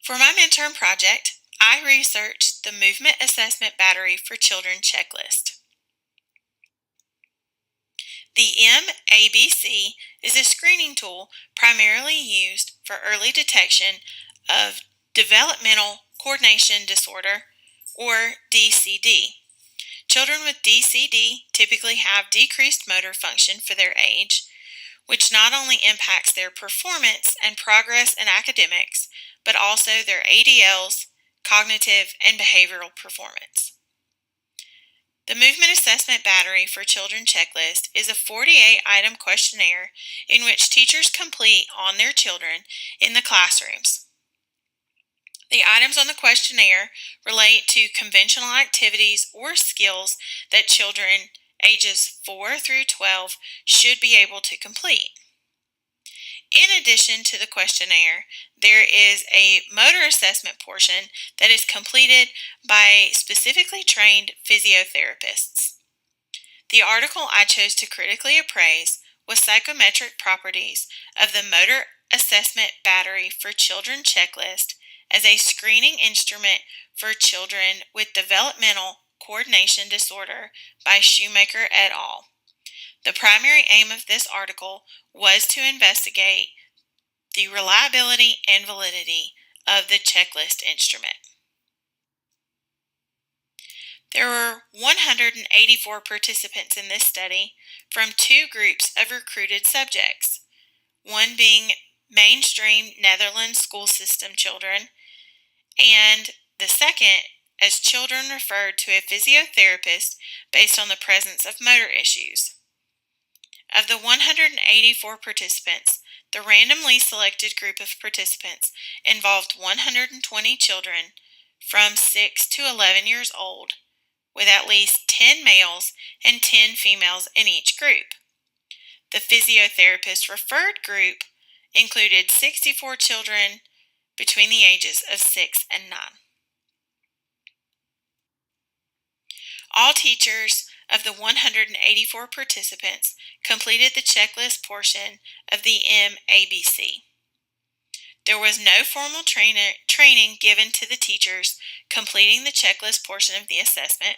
For my midterm project, I researched the Movement Assessment Battery for Children checklist. The MABC is a screening tool primarily used for early detection of developmental coordination disorder, or DCD. Children with DCD typically have decreased motor function for their age, which not only impacts their performance and progress in academics, but also their ADLs, cognitive, and behavioral performance. The Movement Assessment Battery for Children checklist is a 48-item questionnaire in which teachers complete on their children in the classrooms. The items on the questionnaire relate to conventional activities or skills that children ages 4 through 12 should be able to complete. In addition to the questionnaire, there is a motor assessment portion that is completed by specifically trained physiotherapists. The article I chose to critically appraise was Psychometric Properties of the Motor Assessment Battery for Children checklist as a screening instrument for children with developmental coordination disorder by Shoemaker et al. The primary aim of this article was to investigate the reliability and validity of the checklist instrument. There were 184 participants in this study from two groups of recruited subjects, one being mainstream Netherlands school system children, and the second as children referred to a physiotherapist based on the presence of motor issues. Of the 184 participants, the randomly selected group of participants involved 120 children from 6 to 11 years old, with at least 10 males and 10 females in each group. The physiotherapist referred group included 64 children between the ages of 6 and 9. All teachers of the 184 participants completed the checklist portion of the MABC. There was no formal training given to the teachers completing the checklist portion of the assessment.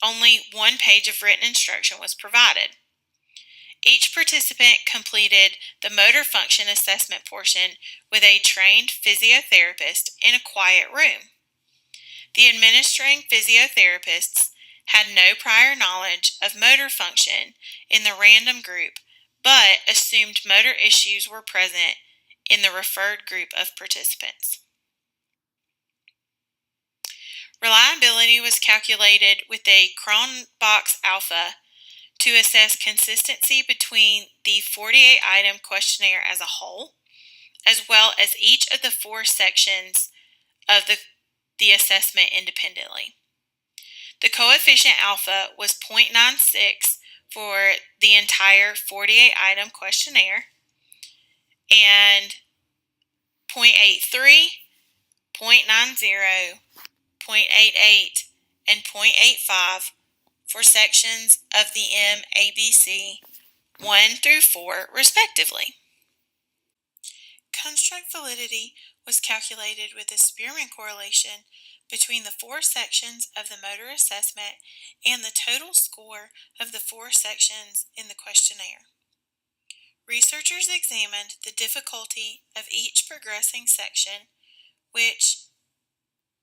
Only one page of written instruction was provided. Each participant completed the motor function assessment portion with a trained physiotherapist in a quiet room. The administering physiotherapists had no prior knowledge of motor function in the random group, but assumed motor issues were present in the referred group of participants. Reliability was calculated with a Cronbach's alpha to assess consistency between the 48-item questionnaire as a whole, as well as each of the 4 sections of the assessment independently. The coefficient alpha was 0.96 for the entire 48-item questionnaire and 0.83, 0.90, 0.88, and 0.85 for sections of the MABC 1 through 4 respectively. Construct validity was calculated with a Spearman correlation between the 4 sections of the motor assessment and the total score of the 4 sections in the questionnaire. Researchers examined the difficulty of each progressing section, which,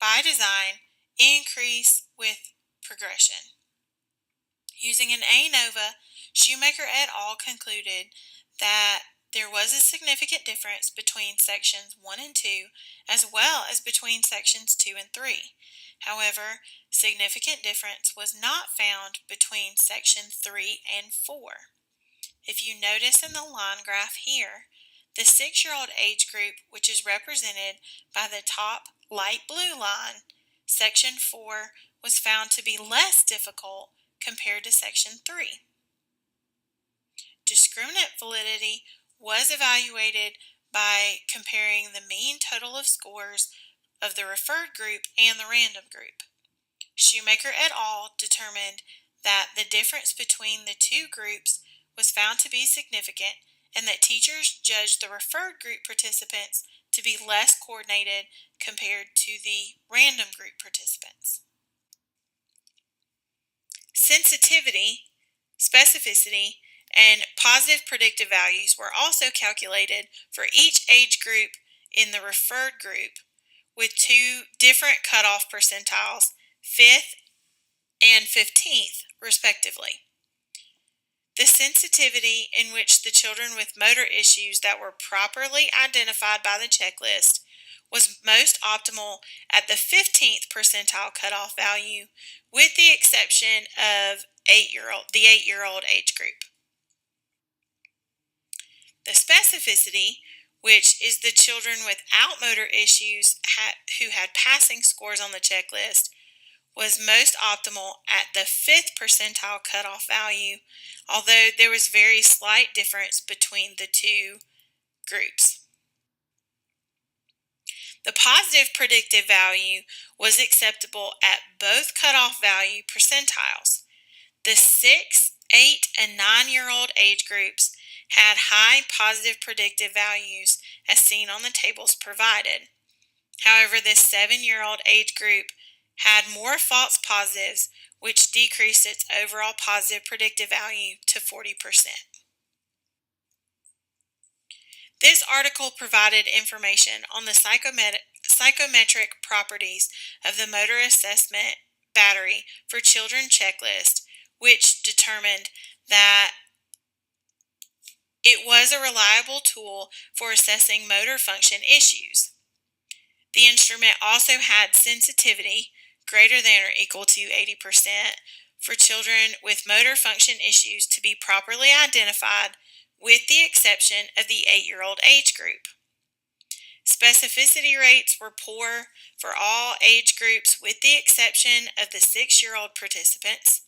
by design, increase with progression. Using an ANOVA, Shoemaker et al. Concluded that there was a significant difference between sections 1 and 2, as well as between sections 2 and 3. However, significant difference was not found between section 3 and 4. If you notice in the line graph here, the 6-year-old age group, which is represented by the top light blue line, section 4 was found to be less difficult compared to section 3. Discriminant validity was evaluated by comparing the mean total of scores of the referred group and the random group. Shoemaker et al. Determined that the difference between the 2 groups was found to be significant and that teachers judged the referred group participants to be less coordinated compared to the random group participants. Sensitivity, specificity, and positive predictive values were also calculated for each age group in the referred group with two different cutoff percentiles, 5th and 15th, respectively. The sensitivity in which the children with motor issues that were properly identified by the checklist was most optimal at the 15th percentile cutoff value, with the exception of the 8-year-old age group. The specificity, which is the children without motor issues who had passing scores on the checklist, was most optimal at the 5th percentile cutoff value, although there was very slight difference between the two groups. The positive predictive value was acceptable at both cutoff value percentiles. The 6, 8, and 9-year-old age groups had high positive predictive values as seen on the tables provided. However, the 7-year-old age group had more false positives, which decreased its overall positive predictive value to 40%. This article provided information on the psychometric properties of the motor assessment battery for children checklist, which determined that it was a reliable tool for assessing motor function issues. The instrument also had sensitivity greater than or equal to 80% for children with motor function issues to be properly identified, with the exception of the 8-year-old age group. Specificity rates were poor for all age groups with the exception of the 6-year-old participants.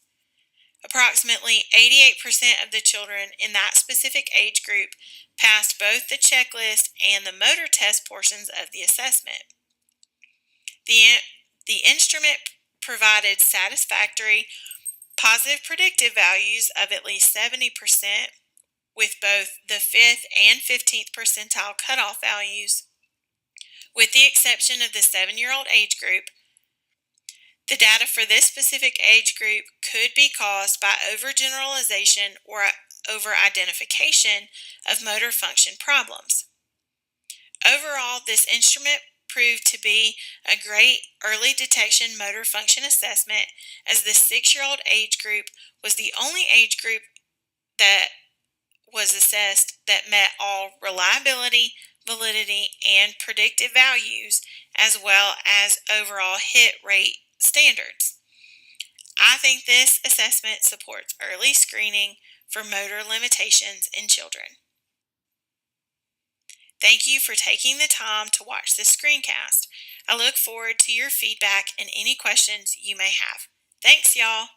Approximately 88% of the children in that specific age group passed both the checklist and the motor test portions of the assessment. The instrument provided satisfactory positive predictive values of at least 70% with both the 5th and 15th percentile cutoff values, with the exception of the 7-year-old age group. The data for this specific age group could be caused by overgeneralization or over-identification of motor function problems. Overall, this instrument proved to be a great early detection motor function assessment, as the 6-year-old age group was the only age group that was assessed that met all reliability, validity, and predictive values, as well as overall hit rate standards. I think this assessment supports early screening for motor limitations in children. Thank you for taking the time to watch this screencast. I look forward to your feedback and any questions you may have. Thanks, y'all.